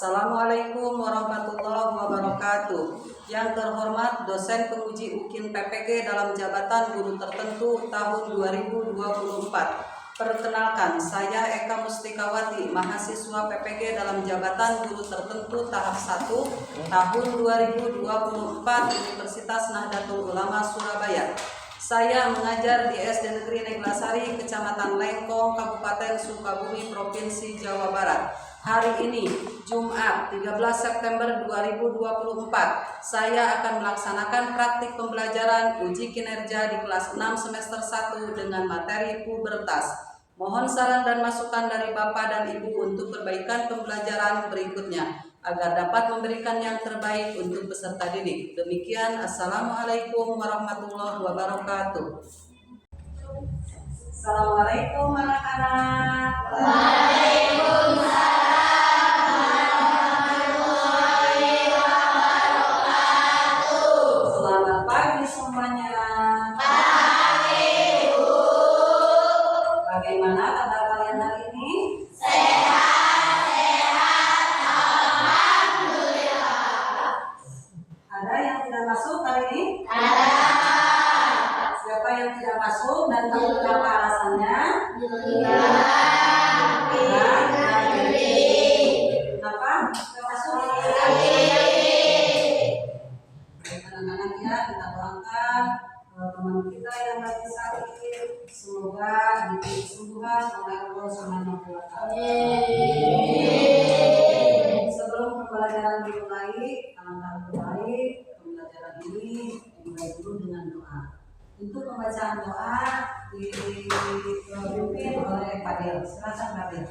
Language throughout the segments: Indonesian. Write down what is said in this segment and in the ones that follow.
Assalamualaikum warahmatullahi wabarakatuh. Yang terhormat dosen penguji UKIN PPG dalam jabatan guru tertentu tahun 2024. Perkenalkan, saya Eka Mustikawati, mahasiswa PPG dalam jabatan guru tertentu tahap 1 tahun 2024 Universitas Nahdlatul Ulama Surabaya. Saya mengajar di SD Negeri Neglasari, Kecamatan Lengkong, Kabupaten Sukabumi, Provinsi Jawa Barat. Hari ini, Jumat 13 September 2024, saya akan melaksanakan praktik pembelajaran uji kinerja di kelas 6 semester 1 dengan materi pubertas. Mohon saran dan masukan dari Bapak dan Ibu untuk perbaikan pembelajaran berikutnya, agar dapat memberikan yang terbaik untuk peserta didik. Demikian, Assalamualaikum warahmatullahi wabarakatuh. Assalamualaikum anak-anak. Waalaikumsalam. Selamat pagi semuanya. Pagi, Bu. Bagaimana kabar kalian hari ini? Ada yang tidak masuk hari ini? Ada. Siapa yang tidak masuk dan tahu kenapa alasannya? Kenapa? Tidak masuk? Anak-anak ya, kita doakan teman kita yang lagi sakit, semoga diberi kesembuhan oleh Allah Subhanahu wa Ta'ala. Sebelum pembelajaran dimulai, alangkah baik pembelajaran ini dimulai dulu dengan doa. Untuk pembacaan doa dipimpin oleh Pak Del. Silakan Pak Del.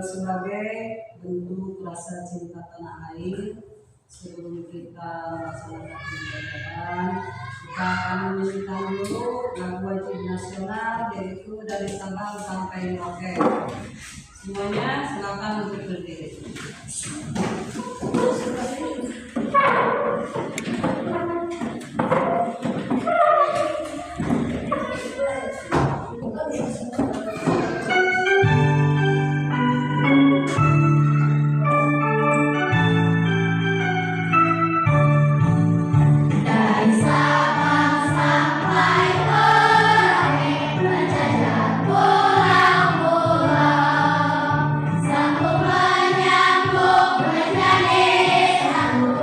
Sebagai bentuk rasa cinta tanah air, sebelum kita melaksanakan pembelajaran, kita akan menyanyikan dulu lagu wajib nasional, yaitu dari Sabang sampai Merauke. Semuanya silakan untuk berdiri. Sambung menyambung menjadi sambung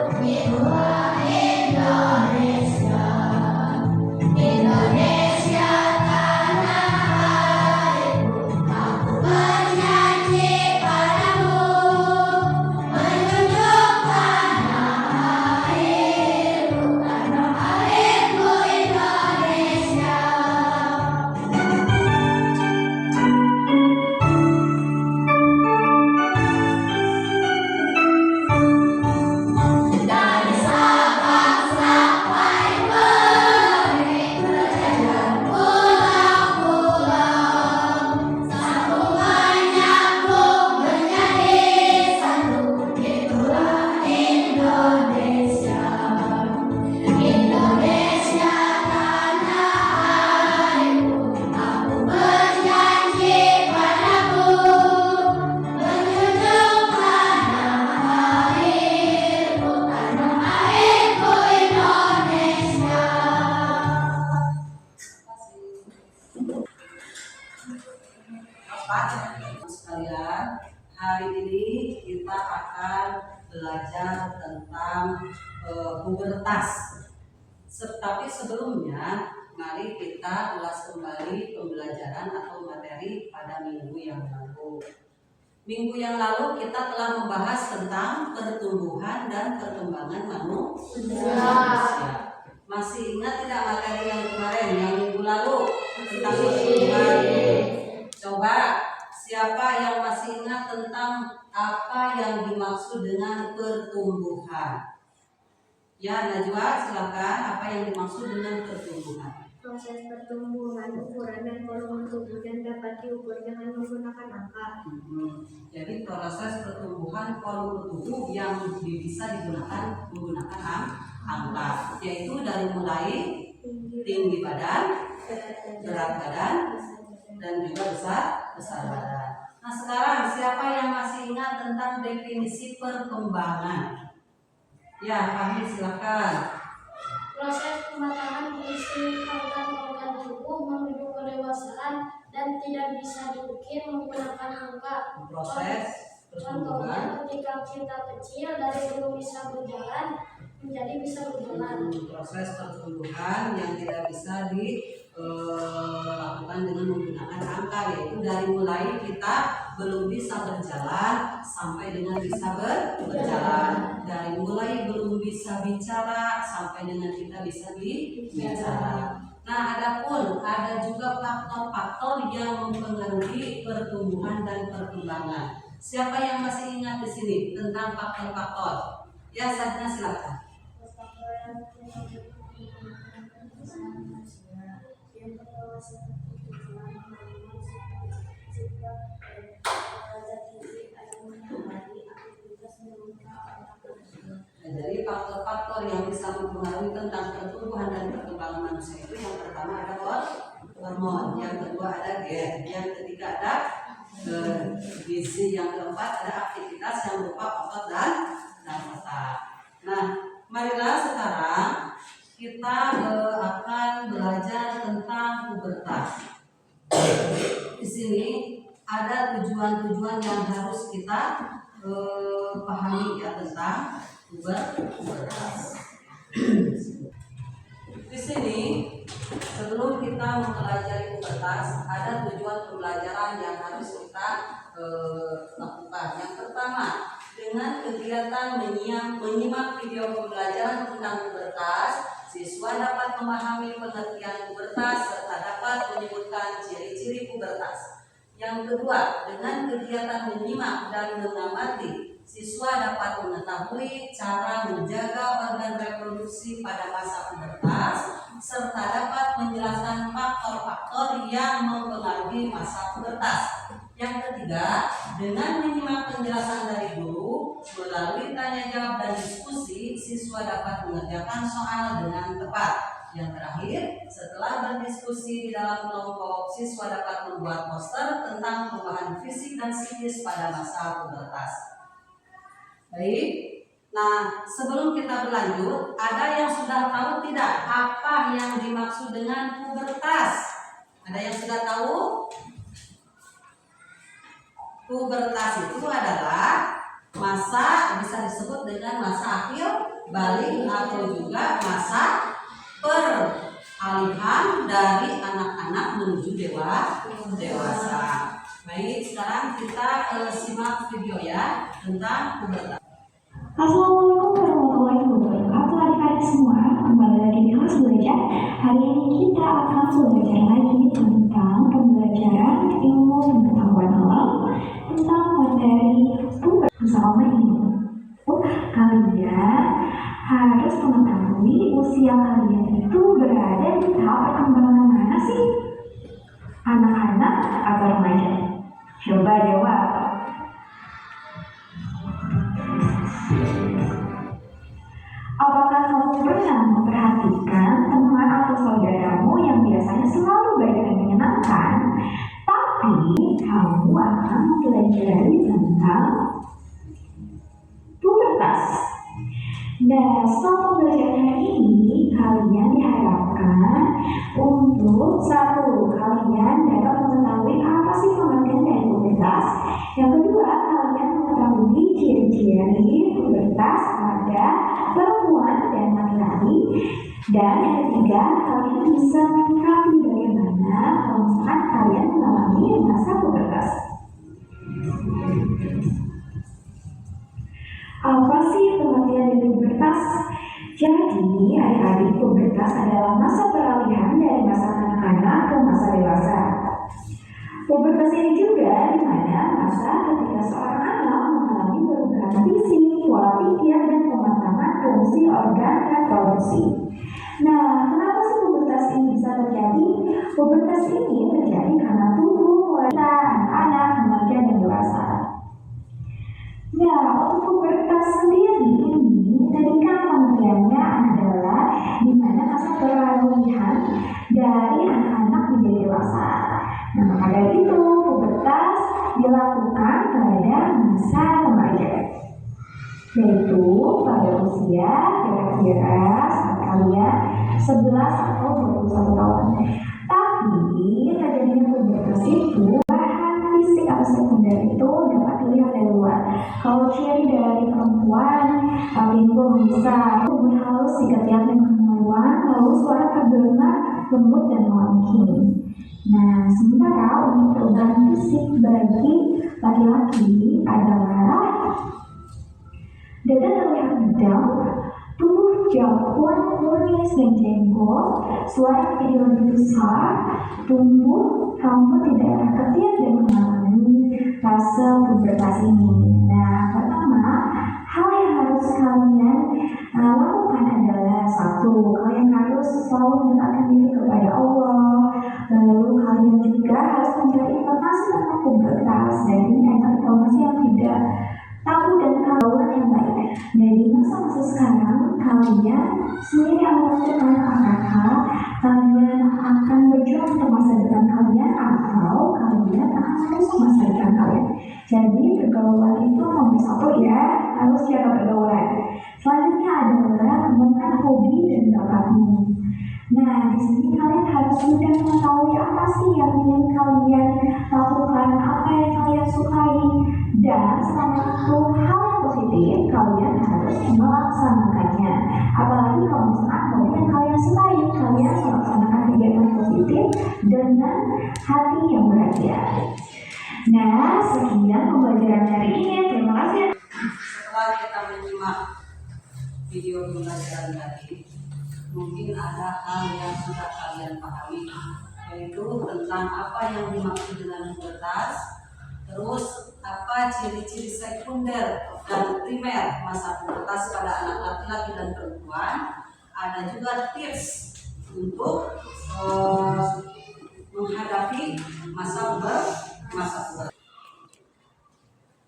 pubertas. Tapi sebelumnya, mari kita ulas kembali pembelajaran atau materi pada minggu yang lalu. Minggu yang lalu kita telah membahas tentang pertumbuhan dan perkembangan manusia. Masih ingat tidak materi yang kemarin, yang minggu lalu tentang pertumbuhan? Coba, siapa yang masih ingat tentang apa yang dimaksud dengan pertumbuhan? Ya, Najwa, silakan. Apa yang dimaksud dengan pertumbuhan? Proses pertumbuhan, ukuran dan volume tubuh yang dapat diukur dengan menggunakan angka. Jadi proses pertumbuhan volume tubuh yang bisa digunakan menggunakan angka, yaitu dari mulai tinggi badan, berat badan, dan juga besar badan. Nah, sekarang siapa yang masih ingat tentang definisi perkembangan? Ya, Fahmi, silakan. Proses pematangan berisi organ-organ tubuh menuju kedewasaan dan tidak bisa diukir menggunakan angka. Proses pertumbuhan. Contohnya ketika kita kecil dari belum bisa berjalan menjadi bisa berjalan. Proses pertumbuhan yang tidak bisa dilakukan dengan menggunakan angka, yaitu dari mulai kita belum bisa berjalan sampai dengan bisa berjalan, dari mulai belum bisa bicara sampai dengan kita bisa bicara. Nah, ada juga faktor-faktor yang mempengaruhi pertumbuhan dan perkembangan. Siapa yang masih ingat di sini tentang faktor-faktor? Ya, Sajna, silakan. Jadi faktor-faktor yang bisa mempengaruhi tentang pertumbuhan dan perkembangan manusia itu yang pertama ada hormon, yang kedua ada gen, yang ketiga ada gizi, yang keempat ada aktivitas yang berupa otot dan otak. Nah, marilah sekarang kita akan belajar tentang pubertas. Di sini ada tujuan-tujuan yang harus kita pahami ya tentang pubertas. Di sini sebelum kita mempelajari pubertas, ada tujuan pembelajaran yang harus kita lakukan. Yang pertama, dengan kegiatan menyimak video pembelajaran tentang pubertas, siswa dapat memahami pengertian pubertas serta dapat menyebutkan ciri-ciri pubertas. Yang kedua, dengan kegiatan menyimak dan mengamati, siswa dapat mengetahui cara menjaga organ reproduksi pada masa pubertas serta dapat menjelaskan faktor-faktor yang mempengaruhi masa pubertas. Yang ketiga, dengan menyimak penjelasan dari guru, melalui tanya jawab dan diskusi, siswa dapat mengerjakan soal dengan tepat. Yang terakhir, setelah berdiskusi di dalam kelompok, siswa dapat membuat poster tentang perubahan fisik dan psikis pada masa pubertas. Baik, nah sebelum kita berlanjut, ada yang sudah tahu tidak apa yang dimaksud dengan pubertas? Ada yang sudah tahu? Pubertas itu adalah masa, bisa disebut dengan masa akhir balik atau juga masa peralihan dari anak-anak menuju dewasa. Baik, sekarang kita simak video ya tentang pubertas. Assalamualaikum warahmatullahi wabarakatuh, adik-adik semua. Kembali lagi di kelas belajar. Hari ini kita akan belajar lagi tentang pembelajaran ilmu pengetahuan alam tentang materi pubertas bersama ini. Kalian harus mengetahui usia kalian itu berada di tahap perkembangan mana sih? Anak-anak atau remaja? Coba jawab. Apakah kamu pernah memperhatikan teman atau saudaramu yang biasanya selalu baik dan menyenangkan, tapi kamu akan mempelajari tentang pubertas? Nah, selama pembelajaran hari ini, kalian diharapkan untuk satu, kalian dapat mengetahui apa sih pengertian dari pubertas. Yang kedua, kalian mengetahui ciri-ciri pubertas pada perempuan Dan yang ketiga, kalian bisa menyikapi bagaimana kalau misalkan kalian mengalami masa pubertas. Apa sih pengertian dari pubertas? Jadi, adik-adik, pubertas adalah masa peralihan dari masa kanak-kanak ke masa dewasa. Pubertas ini juga di mana masa ketika seorang anak mengalami perubahan fisik, pola pikir, dan pematangan fungsi organ reproduksi. Nah, kenapa sih pubertas ini bisa terjadi? Pubertas ini terjadi karena tubuh mulai anak-anak, remaja, dan dewasa. Nah, untuk pubertas sendiri ini tadi kan pengertiannya adalah di mana masa peralihan dari anak-anak menjadi dewasa. Nah, maka dari itu pubertas dilakukan pada masa remaja, yaitu pada usia kira-kira saat kalian 11 atau 21 tahun. Tapi terjadinya pubertas itu fisik atau sekunder itu dapat dilihat dari luar. Kalau ciri dari perempuan timbul bisa tubuh halus jika terlihat dengan kemaluan, lalu suara terdengar lembut dan melengking. Nah, sementara untuk perubahan fisik bagi laki-laki adalah dada terlihat gedam, tubuh jangkung, kumis dan jenggot, suara jadi lebih besar, tumbuh rambut di daerah ketiak dan mengalami fase pubertas ini. Nah, pertama, hal yang harus kalian lakukan adalah satu, kalian harus selalu mendekatkan diri kepada Allah. Lalu kalian juga harus mencari informasi tentang pubertas dari informasi yang tidak tahu dan kawan yang baik. Dari masa-masa sekarang, kalian sendiri yang menentukan apakah kalian akan berjuang untuk masa depan kalian atau kalian akan merusak masa depan kalian. Jadi pergaulan itu nomor satu ya, harus jaga pergaulan. Selanjutnya adalah kembangkan hobi dan bakatmu. Nah, di sini kalian harus sudah mengetahui apa sih yang ingin kalian lakukan, apa yang kalian sukai, dan selama itu hal yang positif kalian harus melaksanakannya. Apalagi kalau misalkan hobi yang kalian sukai, kalian melaksanakan kegiatan positif dengan hati yang bahagia. Nah, sekian pembelajaran hari ini. Terima kasih. Setelah kita menyimak video pembelajaran tadi, mungkin ada hal yang sudah kalian pahami, yaitu tentang apa yang dimaksud dengan pubertas, terus apa ciri-ciri sekunder dan primer masa pubertas pada anak laki-laki dan perempuan. Ada juga tips untuk menghadapi masa pubertas.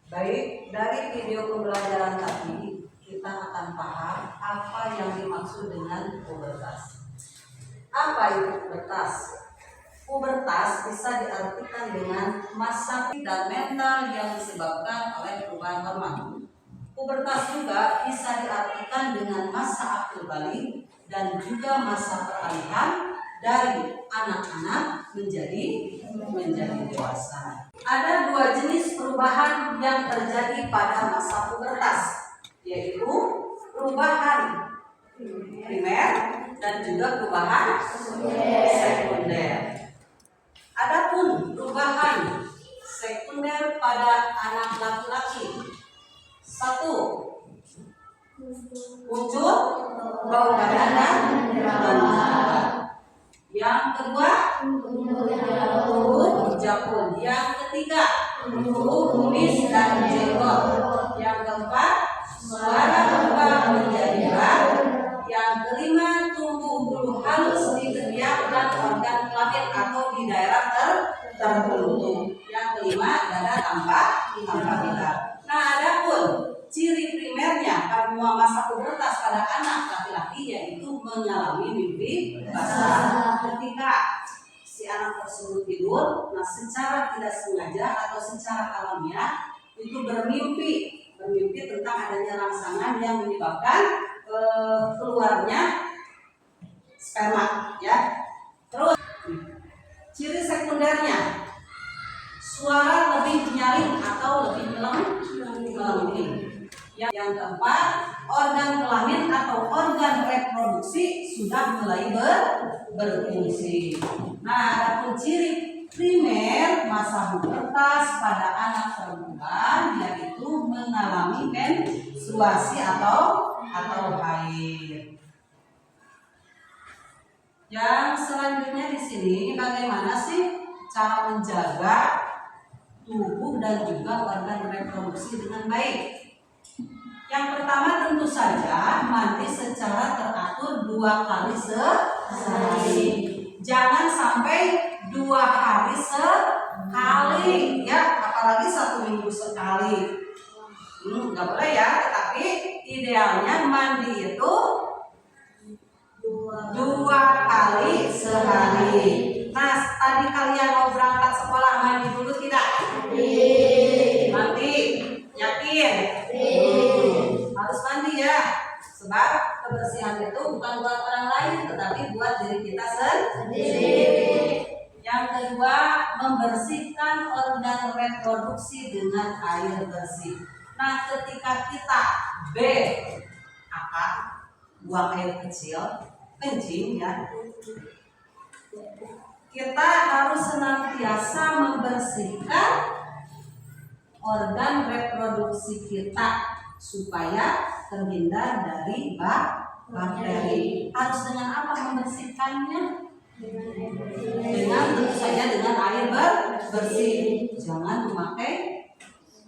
Baik, dari video pembelajaran tadi kita akan paham apa yang dimaksud dengan pubertas. Apa itu pubertas? Pubertas bisa diartikan dengan masa dan mental yang disebabkan oleh perubahan hormon. Pubertas juga bisa diartikan dengan masa akil balik dan juga masa peralihan dari anak-anak menjadi dewasa. Ada dua jenis perubahan yang terjadi pada masa pubertas, yaitu perubahan primer dan juga perubahan sekunder. Adapun perubahan sekunder pada anak laki-laki, satu, muncul bau badan dan jerawat. Yang kedua, tumbuh jakun. Yang ketiga, tumbuh kumis dan jenggot. Yang keempat, suara berubah menjadi berat. Yang kelima, tumbuh bulu halus di ketiak dan organ kelamin atau di daerah tertentu. Yang kelima, dada tampak hitam. Nah, adapun ciri primernya pada masa pubertas pada anak laki-laki yaitu mengalami mimpi basah. Ketika si anak tersebut tidur, nah secara tidak sengaja atau secara alamiah itu bermimpi tentang adanya rangsangan yang menyebabkan keluarnya sperma, ya. Terus ciri sekundernya, suara lebih nyaring atau lebih melengking. Yang keempat, organ kelamin atau organ reproduksi reproduksi sudah mulai berfungsi. Nah, adapun ciri primer masa pubertas pada anak perempuan yaitu mengalami menstruasi atau haid. Yang selanjutnya di sini bagaimana sih cara menjaga tubuh dan juga organ reproduksi dengan baik? Yang pertama tentu saja mandi secara teratur 2 kali sehari. Jangan sampai 2 hari sekali ya, apalagi 1 minggu sekali. Nggak boleh ya, tetapi idealnya mandi itu 2 kali sehari. Nah, tadi kalian mau berangkat sekolah mandi dulu tidak? Mandi, yakin? Harus mandi ya, sebab kebersihan itu bukan buat orang lain, tetapi buat diri kita sendiri. Yang kedua, membersihkan organ reproduksi dengan air bersih. Nah, ketika kita buang air kecil, kencing ya, kita harus senantiasa membersihkan organ reproduksi kita supaya terhindar dari bakteri. Harus dengan apa membersihkannya? Dengan tentu saja dengan air bersih. Jangan memakai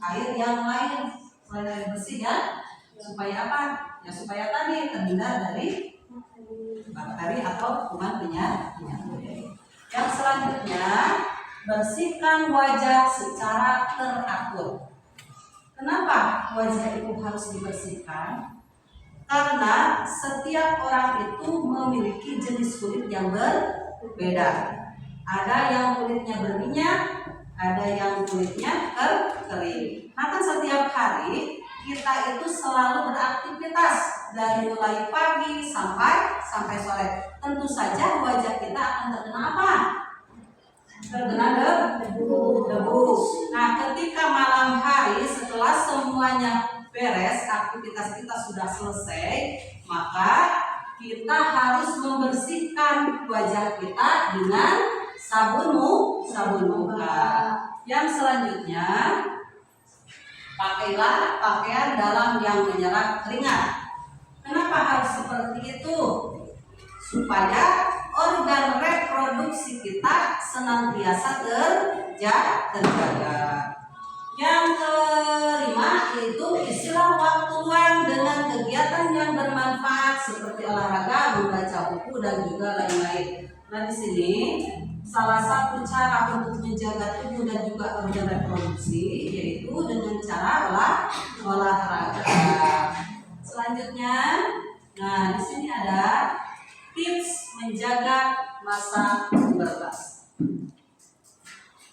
air yang lain selain air bersih ya. Supaya apa? Ya supaya tadi terhindar dari bakteri atau kuman penyakit. Yang selanjutnya, bersihkan wajah secara teratur. Kenapa wajah itu harus dibersihkan? Karena setiap orang itu memiliki jenis kulit yang berbeda. Ada yang kulitnya berminyak, ada yang kulitnya kering. Maka setiap hari kita itu selalu beraktivitas dari mulai pagi sampai sore. Tentu saja wajah kita akan terkena apa? Terkena debu. Nah, ketika malam hari setelah semuanya beres, aktivitas kita sudah selesai, maka kita harus membersihkan wajah kita dengan sabun muka. Yang selanjutnya, pakailah pakaian dalam yang menyerap keringat. Kenapa harus seperti itu? Supaya organ reproduksi kita senantiasa terjaga. Yang kelima yaitu isilah waktu luang dengan kegiatan yang bermanfaat seperti olahraga, membaca buku dan juga lain-lain. Nah, di sini salah satu cara untuk menjaga tubuh dan juga organ reproduksi yaitu dengan cara olahraga. Selanjutnya, nah di sini ada tips menjaga masa pubertas.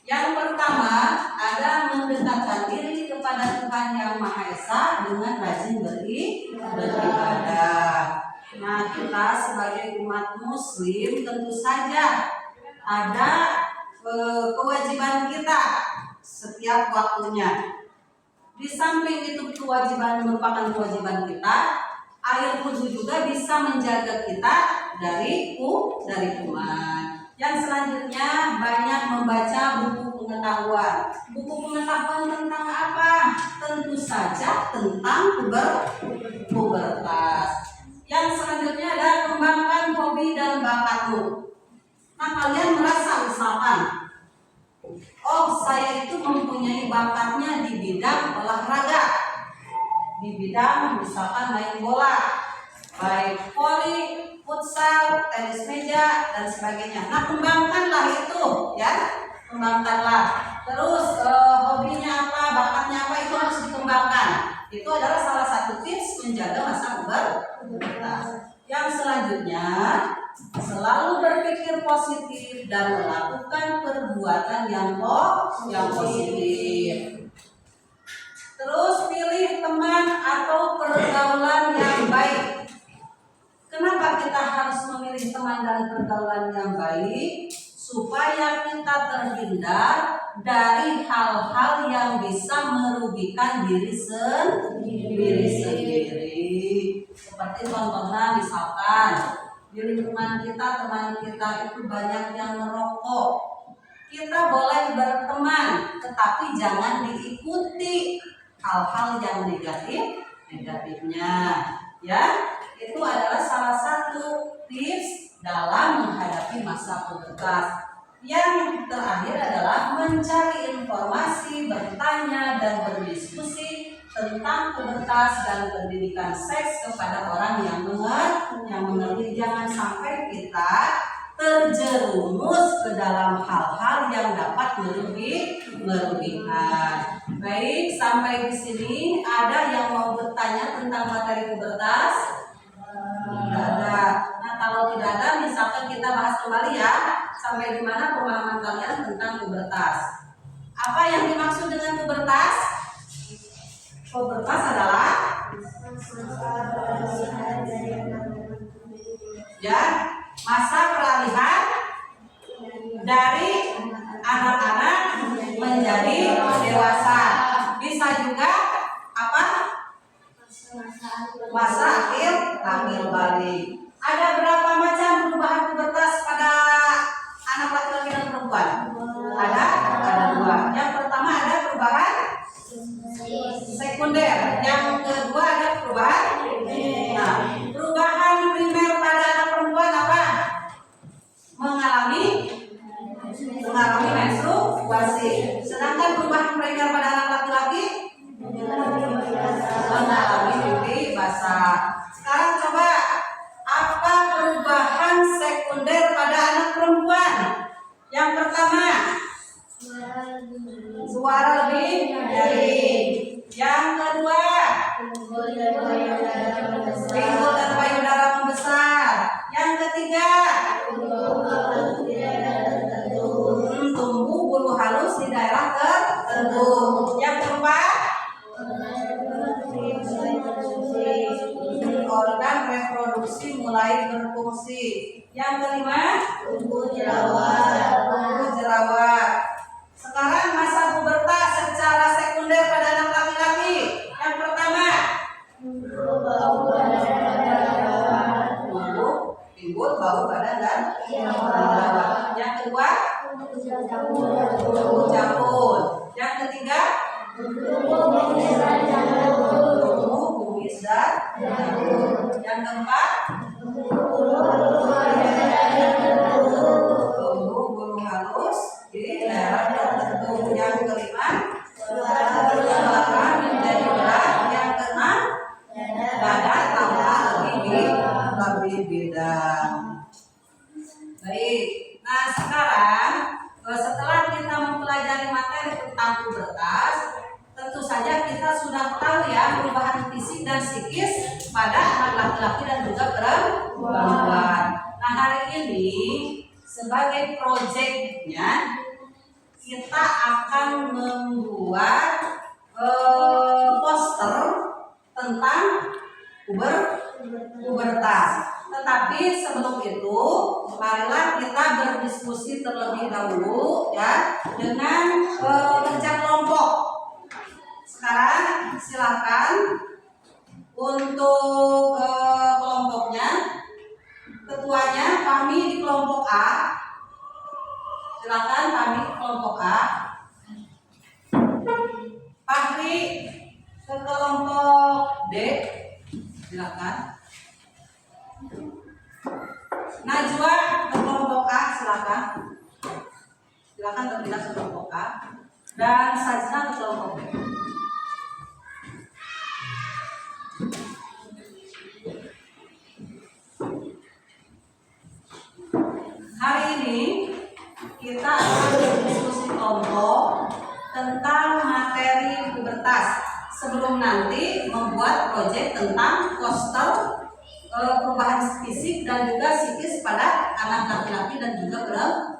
Yang pertama ada mendekatkan diri kepada Tuhan Yang Maha Esa dengan rajin beribadah. Nah, kita sebagai umat Muslim tentu saja ada kewajiban kita setiap waktunya. Di samping itu kewajiban merupakan kewajiban kita, air wudhu juga bisa menjaga kita dari kuman. Yang selanjutnya banyak membaca buku pengetahuan. Buku pengetahuan tentang apa? Tentu saja tentang pubertas. Yang selanjutnya ada kembangkan hobi dan bakatmu. Nah, kalian merasa misalkan, oh saya itu mempunyai bakatnya di bidang olahraga, di bidang misalkan main bola, baik voli, futsal, tenis meja dan sebagainya. Nah, kembangkanlah itu, ya, kembangkanlah. Terus hobinya apa, bakatnya apa itu harus dikembangkan. Itu adalah salah satu tips menjaga masa pubertas. Yang selanjutnya, selalu berpikir positif dan melakukan perbuatan yang positif. Terus pilih teman atau pergaulan yang baik. Kenapa kita harus memilih teman dan pergaulan yang baik? Supaya kita terhindar dari hal-hal yang bisa merugikan diri sendiri. Seperti contohnya misalkan di lingkungan kita, teman kita itu banyak yang merokok. Kita boleh berteman, tetapi jangan diikuti hal-hal yang negatifnya. Ya, itu adalah salah satu tips dalam menghadapi masa pubertas. Yang terakhir adalah mencari informasi, bertanya dan berdiskusi tentang pubertas dan pendidikan seks kepada orang yang mengerti. Jangan sampai kita terjerumus ke dalam hal-hal yang dapat merugikan. Baik, sampai di sini ada yang mau bertanya tentang materi pubertas? Tidak ada. Nah, kalau tidak ada, misalkan kita bahas kembali ya, sampai di mana pemahaman kalian tentang pubertas. Apa yang dimaksud dengan pubertas? Pubertas adalah ya, masa peralihan dari anak-anak menjadi dewasa. Bisa juga apa? Masa akhir hamil balik. Ada berapa macam perubahan pubertas pada anak laki-laki dan perempuan? Ada dua. Yang pertama ada perubahan sekunder. Yang kedua ada perubahan. Nah, perubahan primer pada anak perempuan apa? Mengalami menstruasi. Sedangkan perubahan primer pada anak laki-laki mengalami mimpi basah. Sekarang coba, apa perubahan sekunder pada anak perempuan? Yang pertama, suara lebih nyaring. Yang kedua, pinggul dan payudara membesar. Yang ketiga, tumbuh bulu halus di daerah tertentu. Yang keempat, organ reproduksi mulai berfungsi. Yang kelima, tumbuh jerawat. Sekarang masa pubertas secara sekunder pada anak laki-laki. Yang pertama, timbul bau badan dan jerawat. Yang kedua, tumbuh jambul. Yang ketiga, tumbuh kumis dan jambul. Yang keempat, tumbuh bulu halus di daerah tertentu. Yang kelima, suara menjadi berat. Yang keenam, dada tampak lebih bidang. Baik, nah sekarang setelah kita mempelajari materi tentang pubertas, tentu saja kita sudah tahu ya perubahan fisik dan psikis pada anak laki-laki dan juga perempuan. Nah, hari ini sebagai proyeknya kita akan membuat poster tentang pubertas. Tetapi sebelum itu, marilah kita berdiskusi terlebih dahulu ya dengan kerja kelompok. Sekarang silakan untuk kelompoknya. Ketuanya kami di kelompok A. Silakan kami di kelompok A. Fahri ke kelompok D. Silakan. Najwa ke kelompok A, silakan. Silakan berpindah ke kelompok A. Dan Sajna ke kelompok B. Hari ini kita akan berdiskusi kelompok tentang materi pubertas. Sebelum nanti membuat proyek tentang poster perubahan fisik dan juga psikis pada anak laki-laki dan juga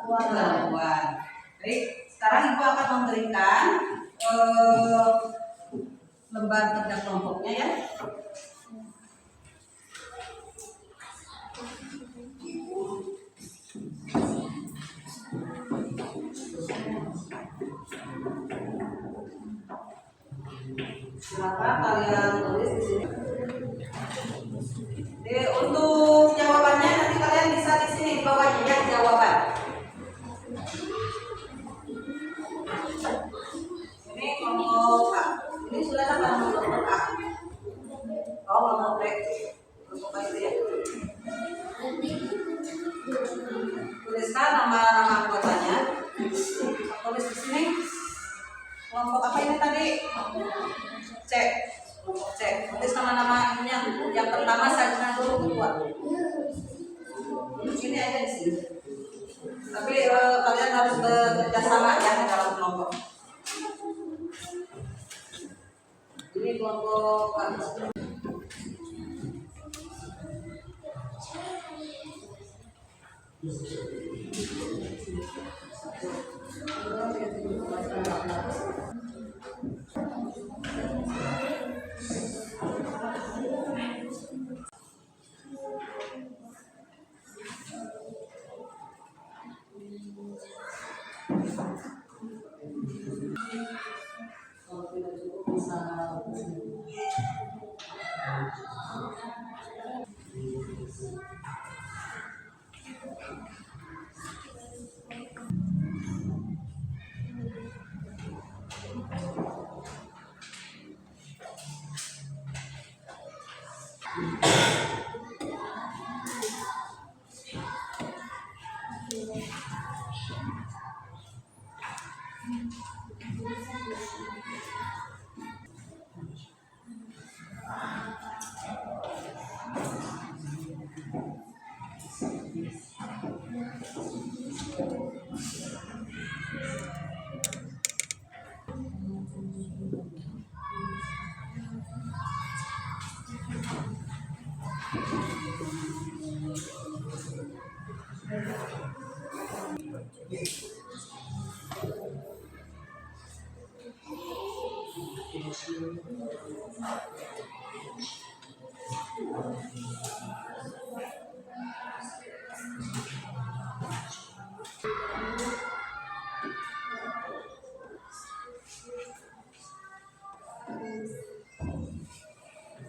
perempuan. Baik, sekarang Ibu akan memberikan lembar kerja kelompoknya ya. Silakan kalian tulis di sini. Untuk jawabannya nanti kalian bisa di sini di bawah lihat jawaban. Ini kelompok A. Ini sudah apa kelompok A? Oh, kelompok B. Kelompok A itu ya. Tuliskan nama-nama anggotanya. Tulis di sini. Kelompok apa ini tadi? C. Kelompok C. Tulis nama-namanya. Yang pertama saja dulu keluar. Ini aja di sini. Tapi kalian harus bekerja sama ya dalam kelompok. Ini kelompok A. Kalau tidak cukup bisa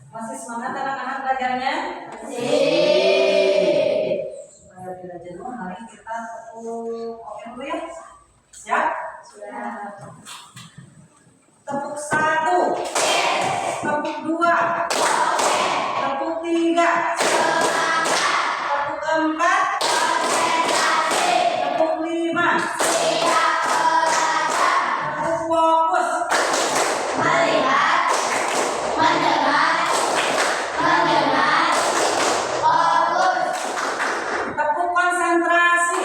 masih semangat anak-anak belajarnya? Supaya tidak jenuh, mari kita oke dulu ya. Siap? Siap. Tepuk 1, tepuk 2, tepuk 3, tepuk 4, tepuk 5, tepuk fokus. Tepuk konsentrasi.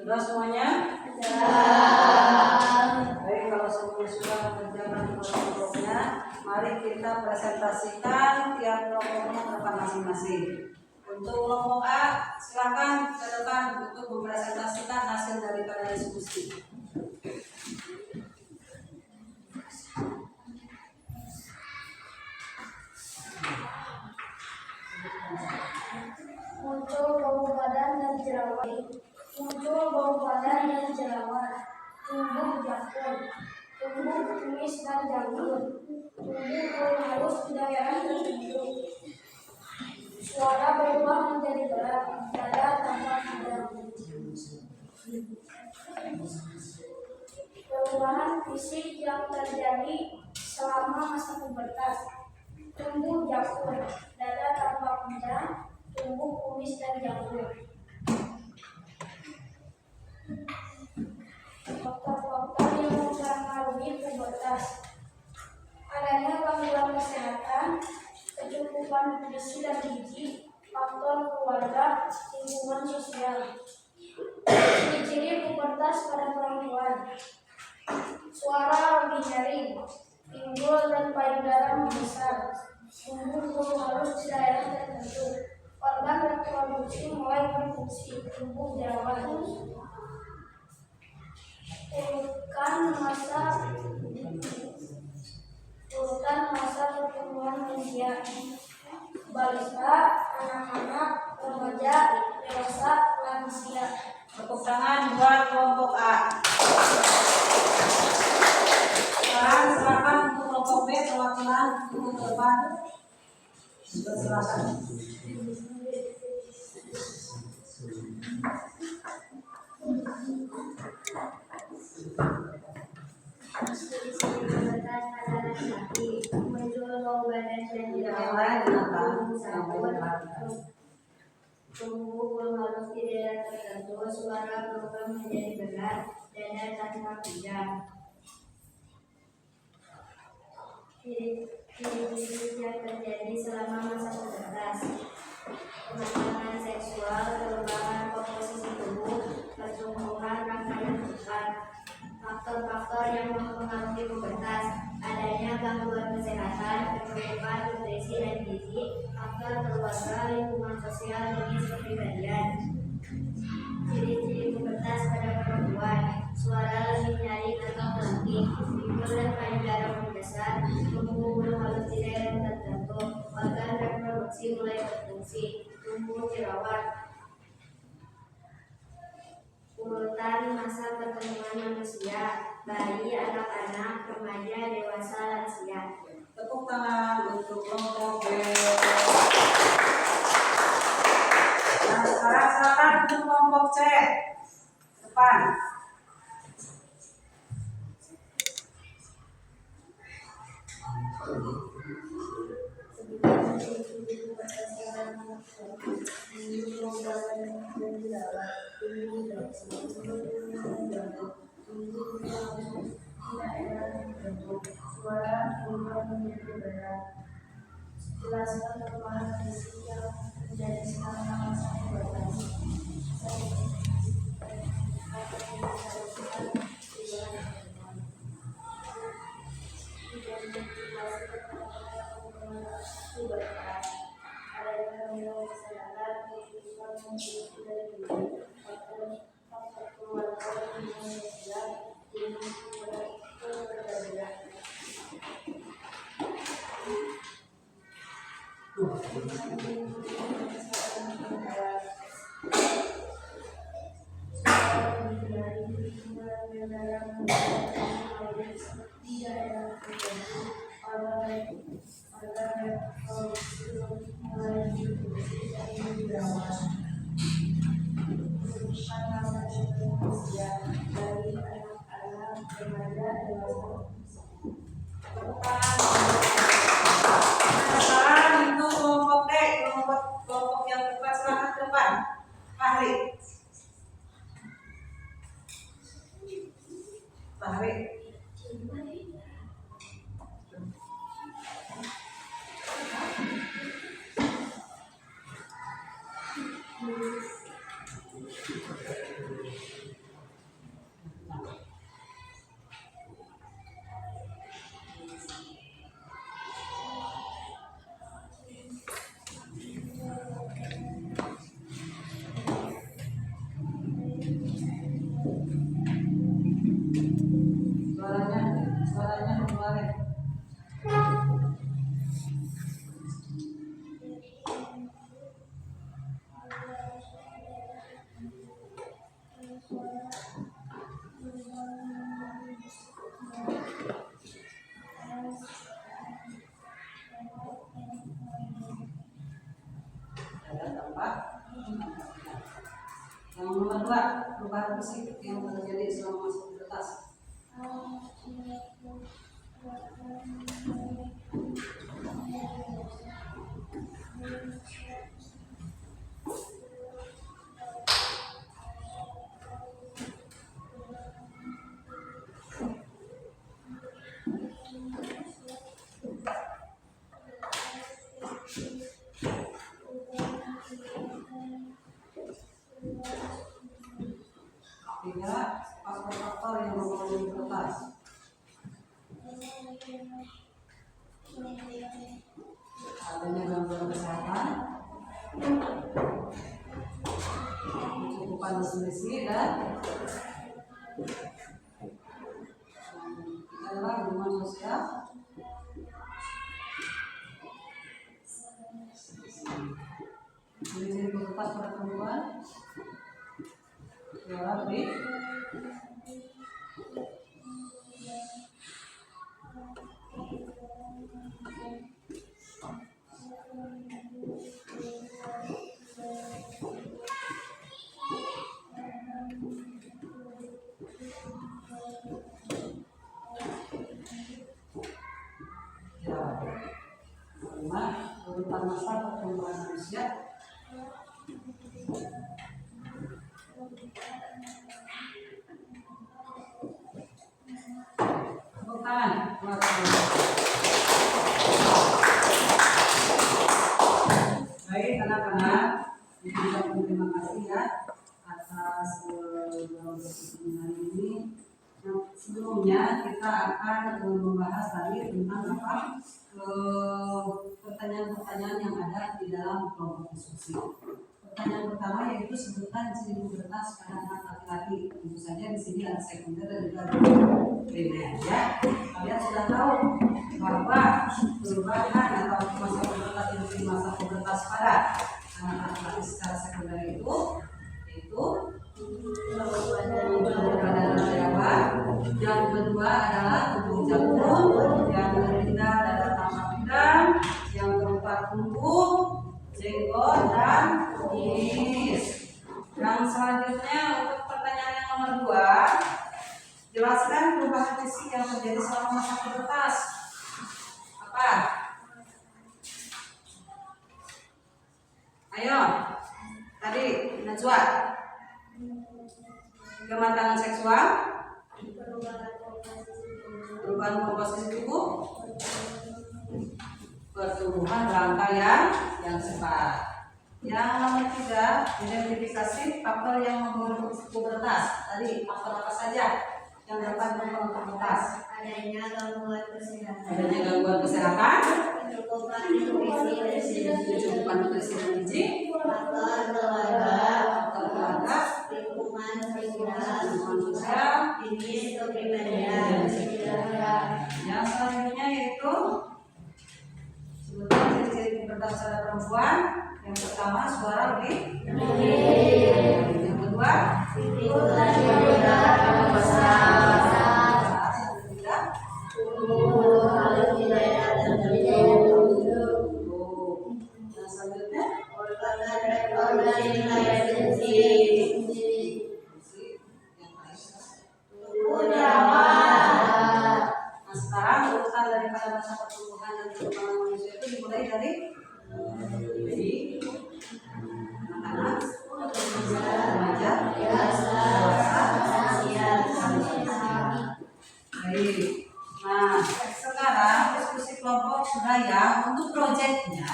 Sudah semuanya? Baik, kalau semuanya sudah mengerjakan kelompoknya, mari kita presentasikan tiap kelompoknya ke depan masing-masing. Untuk kelompok A, silakan ke depan untuk mempresentasikan hasil daripada diskusi. Muncul bau badan dan jerawat. Muncul bau badan dan jerawat. Tumbuh jakun. Tumbuh kumis dan janggut. Tumbuh bau halus di daerah tertentu. Suara berubah menjadi berat. Dada tampak padam. Perubahan fisik yang terjadi selama masa pubertas. Tumbuh jakun. Dada tampak padam. Tumbuh kumis dan janggut. Faktor-faktor yang mempengaruhi pubertas: adanya gangguan kesehatan, kecukupan nutrisi dan gizi, faktor keluarga, lingkungan sosial. Ciri-ciri pubertas pada perempuan: suara lebih nyaring, pinggul dan payudara membesar, tumbuh bulu halus di daerah tertentu, organ reproduksi mulai berfungsi, tumbuh jerawat. Urutan masa pertumbuhan manusia: balita, anak-anak, remaja, dewasa, lansia. Tepuk tangan buat kelompok A. Sekarang silakan untuk kelompok B perwakilan untuk ke depan. Silakan. Muncul bau badan dan jerawat, tumbuh bulu halus di daerah tertentu, suara berubah menjadi berat, dada tampak padam. Ciri-ciri yang terjadi selama masa pubertas: kematangan seksual, perubahan komposisi tubuh, pertumbuhan rangkaian urat. Faktor-faktor yang mempengaruhi pubertas: adanya gangguan kesehatan, kecukupan nutrisi dan gizi, faktor keluarga, lingkungan sosial, jenis kepribadian. Ciri-ciri pubertas pada perempuan: suara lebih nyaring atau melengking, pinggul dan payudara membesar, tumbuh bulu halus di daerah tertentu, organ reproduksi mulai berfungsi, tumbuh jerawat. Urutan masa pertumbuhan manusia: bayi, anak-anak, remaja, dewasa, lansia. Tepuk tangan untuk kelompok B. Nah, sekarang silakan untuk kelompok C. Depan. Jelaskan perubahan fisik yang terjadi selama masa pubertas. situasi kepada perubahan adanya kehamilan kesadaran kehidupan menjadi dari diri faktor keluarga hubungan sosial ini keberadaan Kesalahan itu kelompok D, kelompok yang tepat silakan ke depan. Fahri. Fahri. Suaranya keluarin. Ada tempat. Yang nomor 2, perubahan fisik yang terjadi selama masa pubertas. Tiga, faktor-faktor yang mempengaruhi pubertas. Adanya gangguan kesehatan, kecukupan nutrisi dan adalah hubungan sosial. Ciri-ciri pubertas pada perempuan. Jawab B. Urutan masa perkembangan manusia. Bukan. Baik anak-anak, kita terima kasih ya atas pertemuan hari ini. Nah, sebelumnya kita akan membahas tadi tentang apa pertanyaan-pertanyaan yang ada di dalam kelompok diskusi. Pertanyaan pertama yaitu sebutkan ciri pubertas pada anak laki-laki. Tentu saja di sini ada sekunder dan juga primer ya. Kalian sudah tahu bahwa perubahan atau masa pubertas itu masa pubertas pada anak laki-laki secara sekunder itu pada siapa? Yang kedua adalah tubuh jangkung, yang ketiga dada tampak bidang, yang keempat tumbuh jenggot dan kumis. Yang selanjutnya untuk pertanyaan yang nomor 2, jelaskan perubahan fisik yang terjadi selama masa pubertas. Apa? Ayo, tadi Najwa. Kematangan seksual, perubahan komposisi tubuh, pertumbuhan rangkaian yang cepat. Yang nomor 3, identifikasi faktor yang mempengaruhi pubertas. Tadi faktor apa saja yang dapat mempengaruhi pubertas? adanya gangguan kesehatan, Adanya gangguan kesehatan, kecukupan nutrisi dan kecukupan nutrisi dan gizi, faktor keluarga, lingkungan lingkungan sosial, jenis kepribadian, yang selanjutnya yaitu sebutkan ciri-ciri pubertas pada perempuan. Yang pertama, suara lebih tinggi. Yang kedua, yang selanjutnya, nah sekarang urutan daripada masa pertumbuhan dan perkembangan manusia itu dimulai dari anak-anak, remaja, dewasa. Baik. Nah, sekarang diskusi kelompok sudah ya. Untuk proyeknya,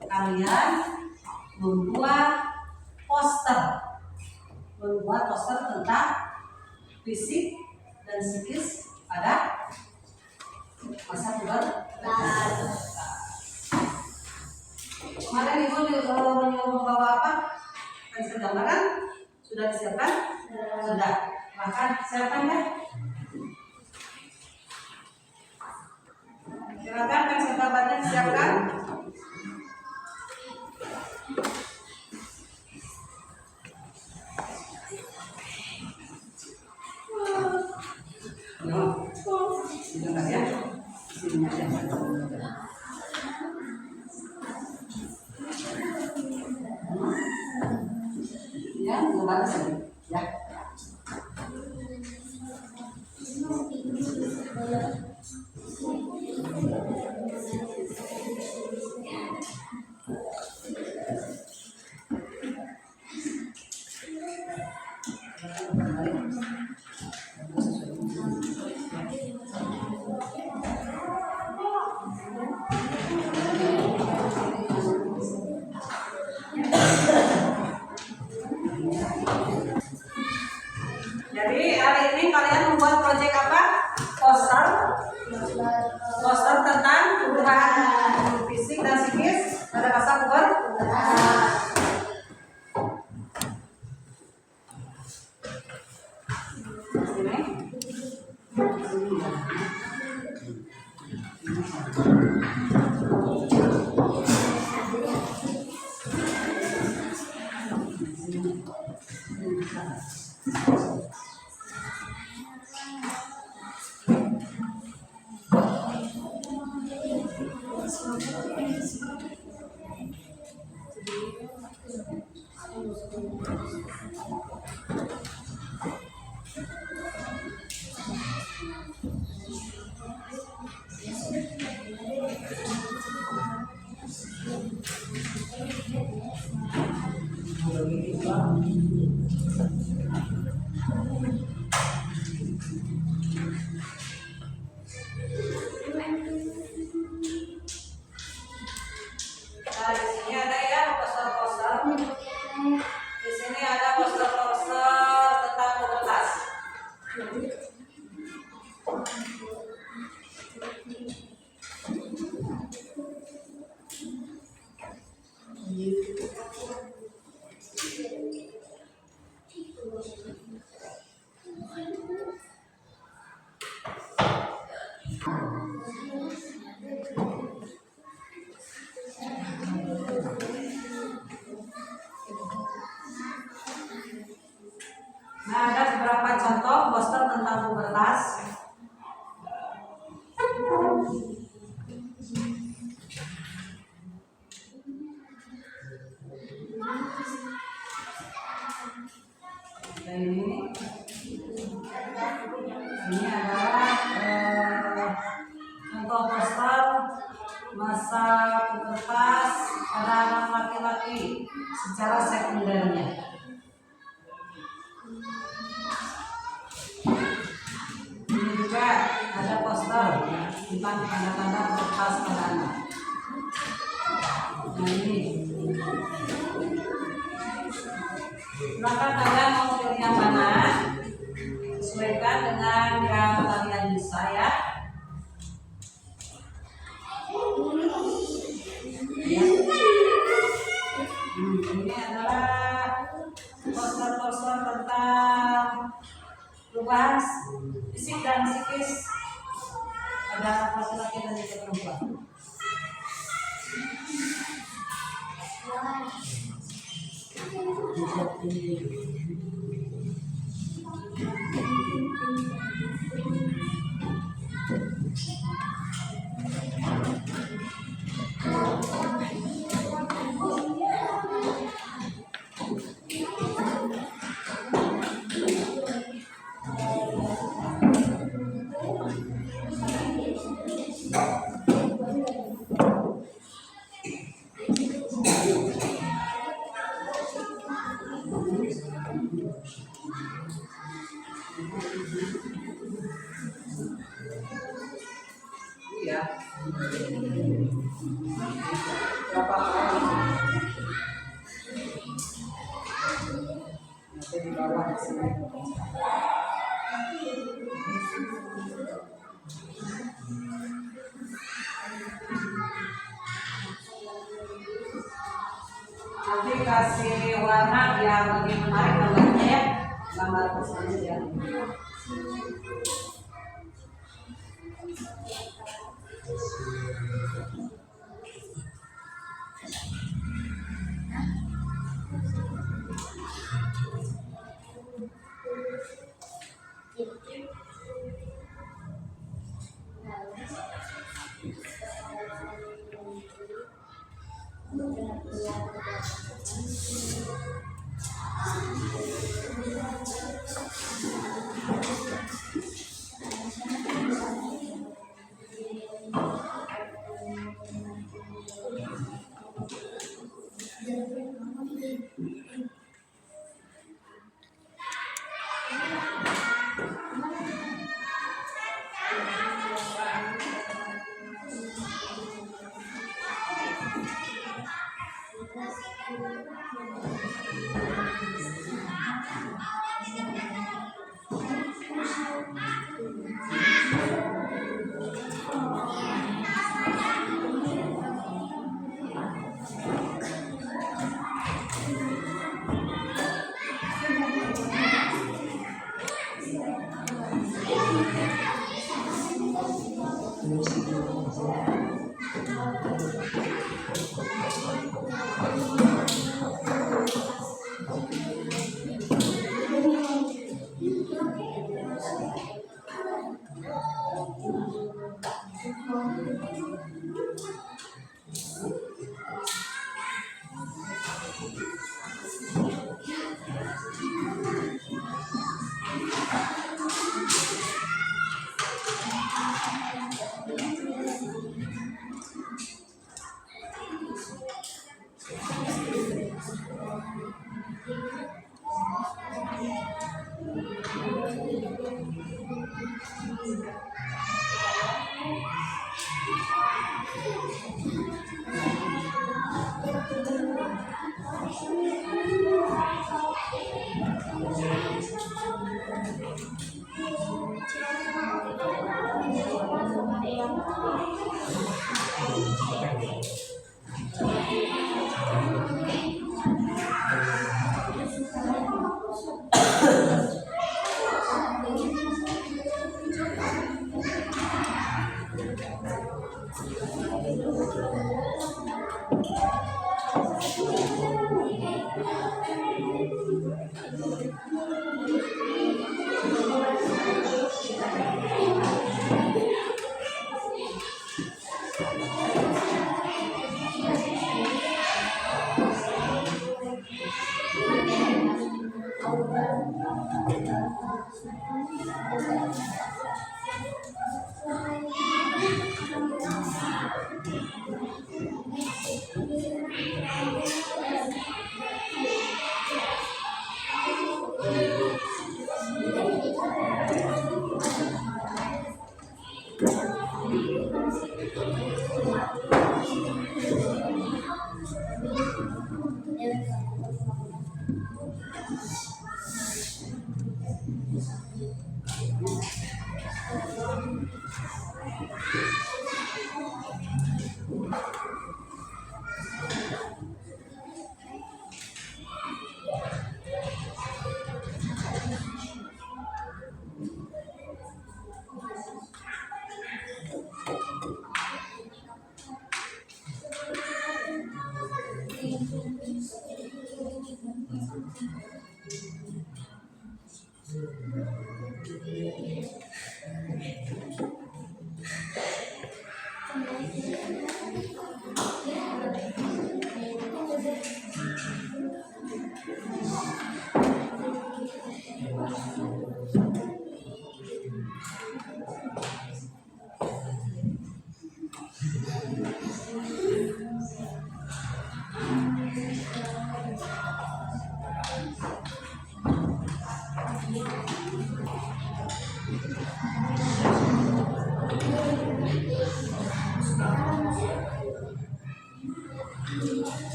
kalian membuat poster tentang fisik dan psikis pada masa pubertas. Kemarin ibu menyuruh membawa apa? Pensel gambaran sudah disiapkan? Sudah. Makan siapkan ya. Silakan pensel gambarnya disiapkan. Sebentar ya. Sini aja. Ya, gambar saja. Ya. Jadi hari ini kalian membuat proyek apa? Poster tentang perubahan fisik dan psikis pada masa pubertas. Nah, di sini ada ya poster-poster. Di sini ada poster-poster tentang pubertas. Nah, ada beberapa contoh poster tentang pubertas. Nah, ini adalah contoh poster masa pubertas pada anak laki-laki secara sekundernya. Ini juga ada poster tentang tanda-tanda pubertas pada anak. Nah ini, silakan kalian mau pilih yang mana, sesuaikan dengan yang kalian bisa. luas, fisik dan psikis. Ada anak laki-laki dan juga perempuan. Iya. Berapa orang? Nanti di bawah di sini. Nanti kasih warna yang lebih menarik gambarnya ya, gambar tersebut ya.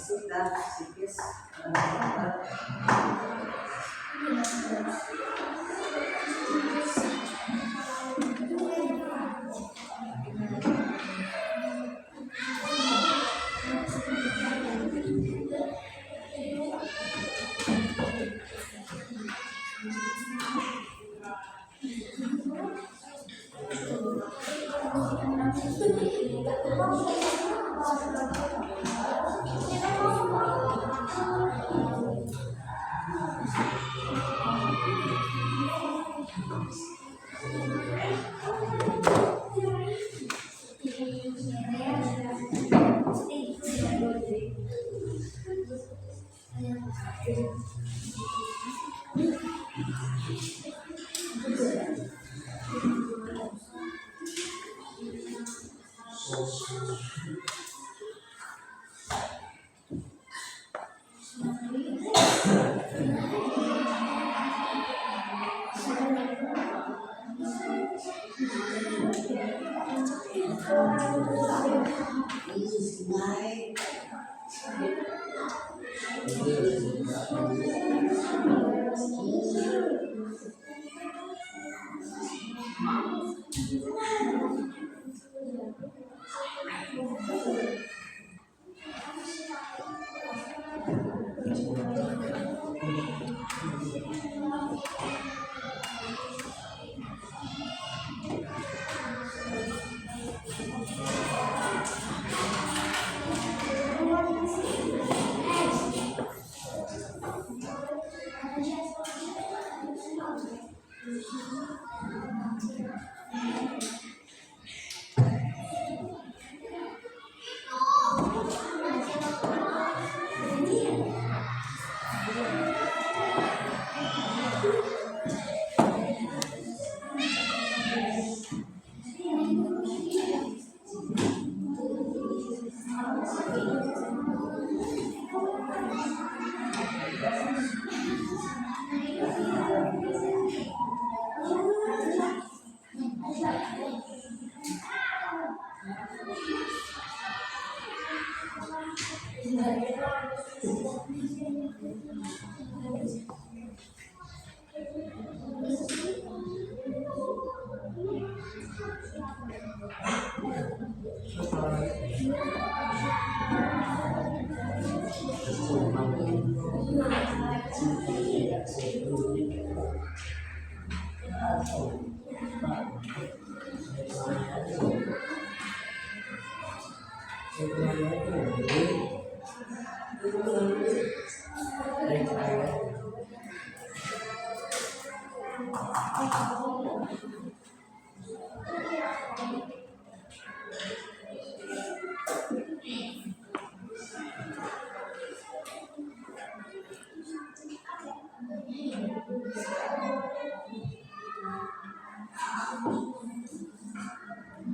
fisik dan psikis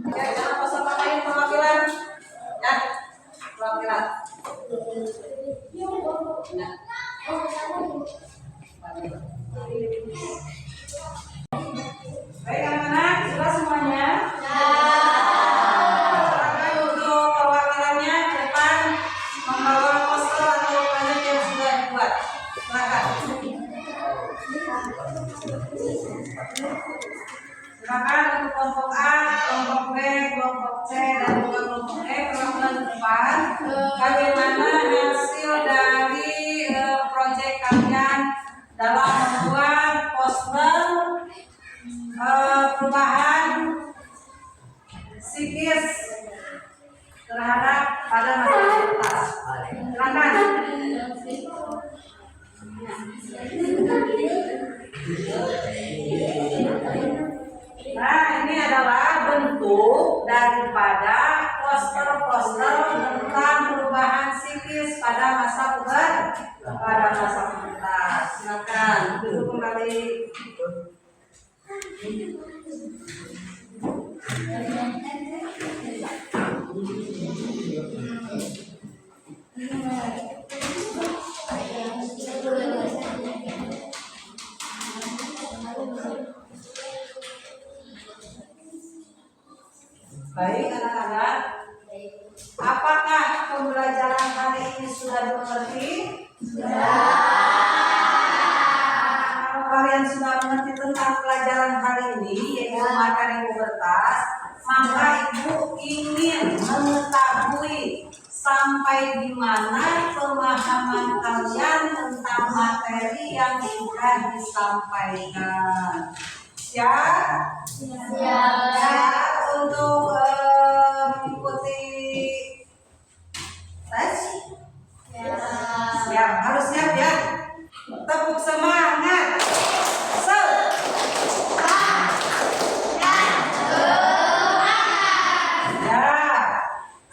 Oke, jangan peserta lain perwakilan. Ya, perwakilan. Nah. Baik anak-anak, sudah semuanya? Silakan untuk perwakilannya ke depan membawa poster atau proyek yang sudah dibuat. Silakan. Silakan untuk kelompok A, kelompok B, kelompok C, dan juga kelompok E perwakilan ke depan. Bagaimana hasil dari proyek kalian dalam membuat poster perubahan psikis terhadap pada mayoritas. Silakan. Nah, ini adalah bentuk daripada poster-poster tentang perubahan psikis pada masa pubertas. Silakan duduk kembali. Baik anak-anak, apakah pembelajaran hari ini sudah dimengerti? Kalau kalian sudah mengerti tentang pelajaran hari ini, yaitu materi pubertas, maka ibu ingin mengetahui sampai di mana pemahaman kalian tentang materi yang sudah disampaikan. Siap? Siap untuk mengikuti tes? Siap, harus siap ya. Tepuk semangat.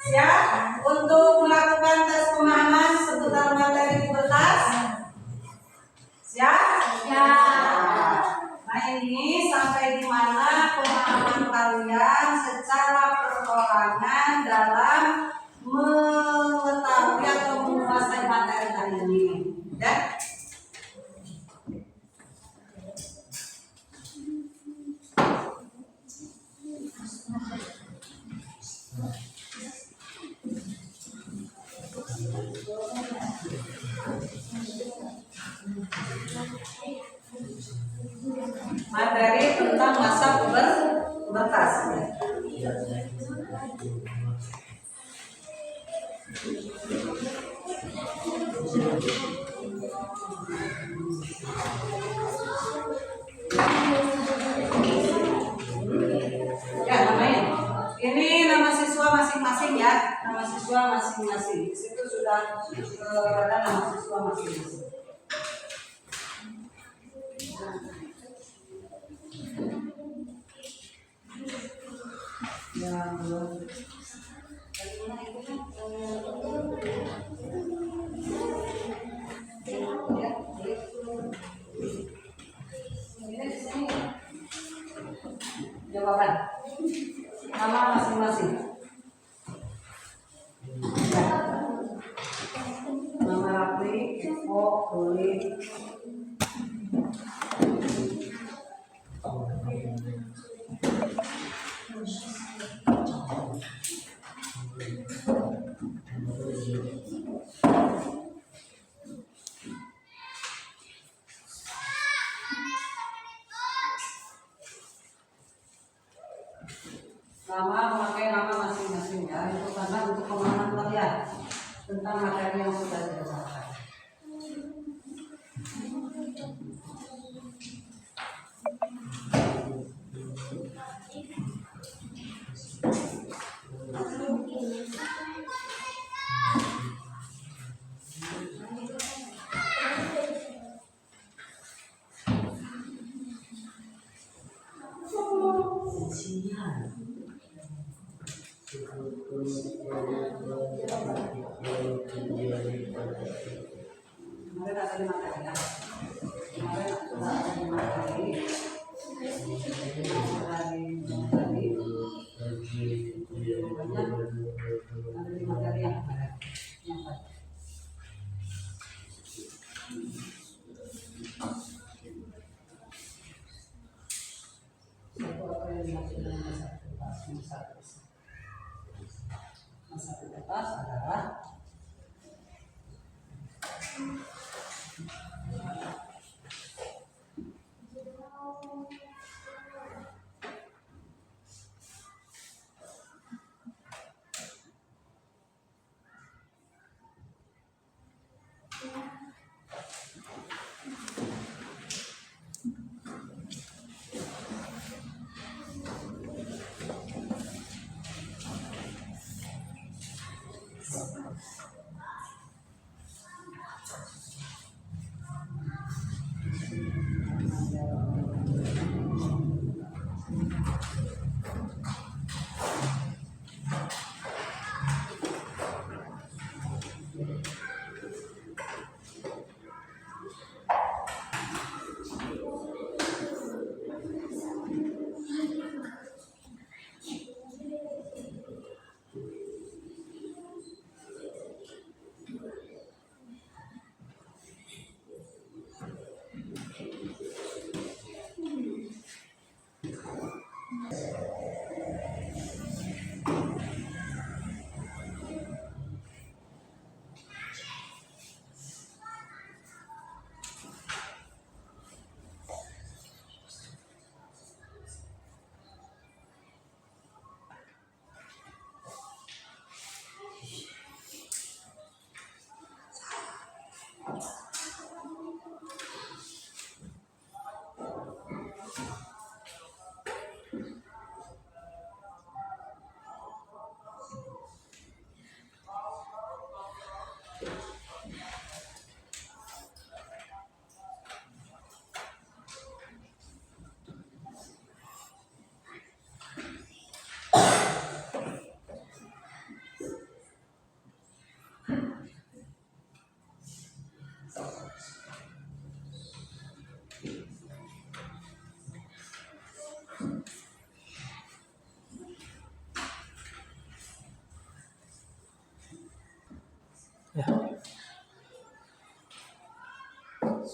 Siap untuk melakukan tes pemahaman seputar materi pubertas? Siap? Siap. Nah, ini sampai di mana pemahaman kalian secara perorangan dalam mengetahui atau menguasai materi hari ini, ya? Materi tentang masa pubertas. Ya, namanya. Ini nama siswa masing-masing ya, nama siswa masing-masing. Di situ sudah ada nama siswa masing-masing. Ya, belum. Jawaban nama masing-masing. Ya. Nama Rapli, Evo, Ruli.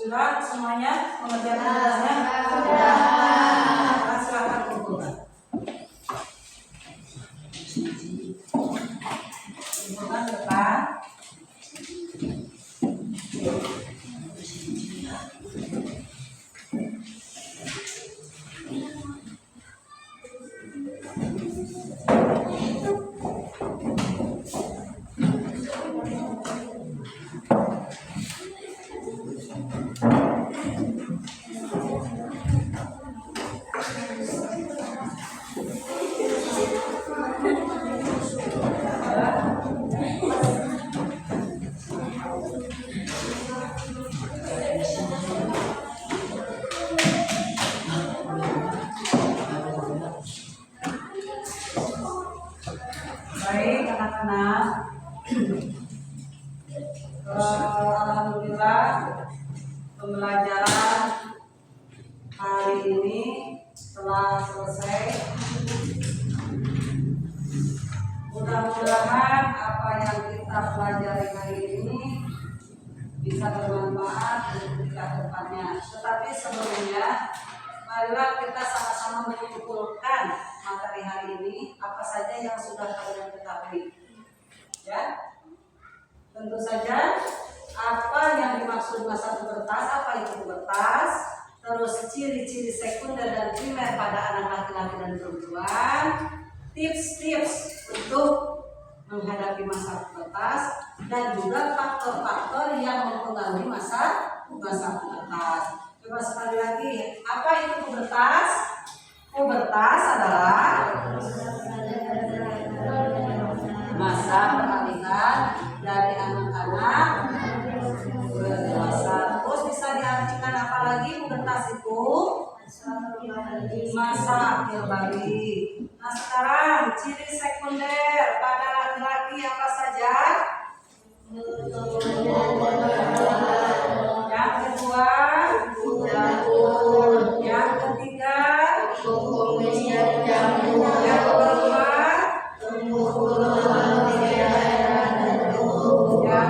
Sudah semuanya mengerjakan tugasnya? Sudah. Nah, silakan kumpulkan. Kumpulkan depan. Baik anak-anak, alhamdulillah pembelajaran hari ini telah selesai. Mudah-mudahan apa yang kita pelajari hari ini bisa bermanfaat untuk kita ke depannya. Tetapi sebelumnya, marilah kita sama-sama menyimpulkan materi hari ini apa saja yang sudah kalian ketahui. Ya, tentu saja apa yang dimaksud masa pubertas, apa itu pubertas, terus ciri-ciri sekunder dan primer pada anak laki-laki dan perempuan, tips-tips untuk menghadapi masa pubertas, dan juga faktor-faktor yang mempengaruhi masa pubertas. Coba sekali lagi, apa itu pubertas? Pubertas adalah masa peralihan dari anak-anak ke dewasa. Terus bisa diartikan apa lagi pubertas itu? Masa akhir balik. Nah sekarang ciri sekunder pada laki-laki apa saja? Yang kedua, yang ketiga, yang keempat, yang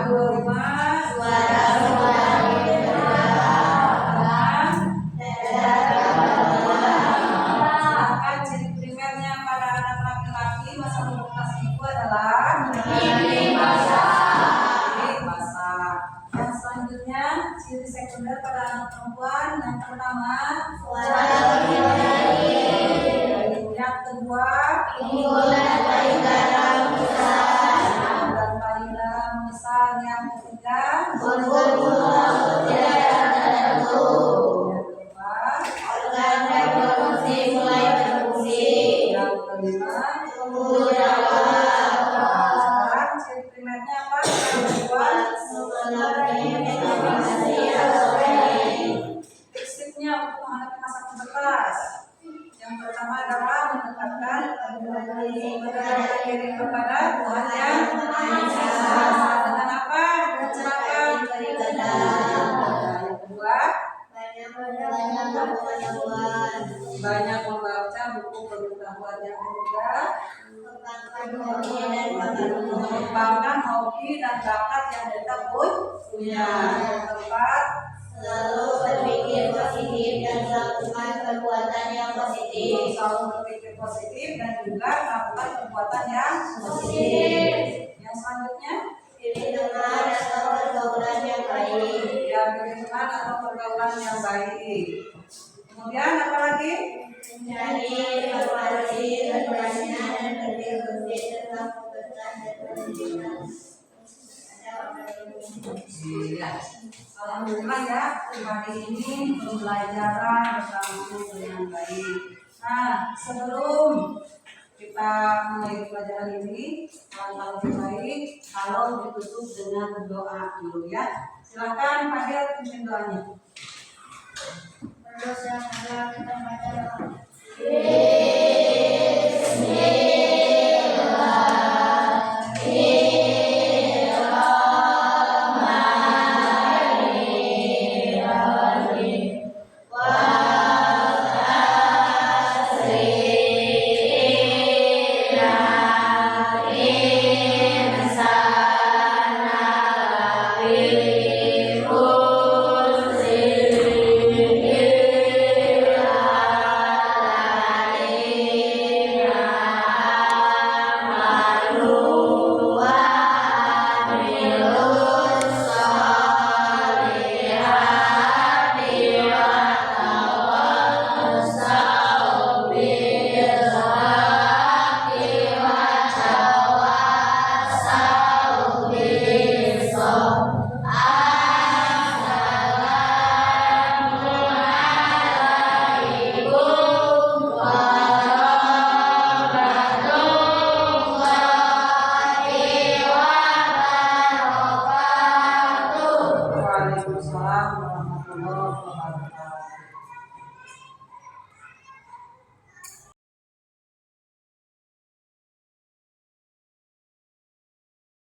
kelima, sedangkan ciri primernya pada anak laki-laki masa pubertas itu adalah basah. Yang selanjutnya ciri sekunder pada anak perempuan yang pertama yang kedua dan paling dalam besar, yang ketiga yang kelima sekarang ciri primernya apa? Yang kedua tipsnya untuk menghadapi masa pubertas. Yang pertama adalah mendekatkan diri kepada Tuhan yang Maha Esa. Dengan apa? Dengan cara yang kedua banyak membaca buku pengetahuan. Yang ketiga mengembangkan hobi dan bakat yang kita punya. Yang keempat selalu berpikir positif dan melakukan perbuatan yang positif. Selalu berpikir positif dan juga melakukan perbuatan yang positif. Yang selanjutnya Pilih teman atau pergaulan yang baik. ya pilih teman atau pergaulan yang baik. Kemudian apa lagi? Mencari informasi terbanyak dan berdiskusi tentang kebetulan dan pendidikan. Iya. Alhamdulillah ya, hari ini pembelajaran berlangsung dengan baik. Nah, sebelum kita mulai pelajaran ini, alangkah lebih baik kalau ditutup dengan doa dulu ya. Silakan Fadil pimpin doanya. Berdoa kita baca doa. Bismillahirrahmanirrahim. warahmatullahi wabarakatuh.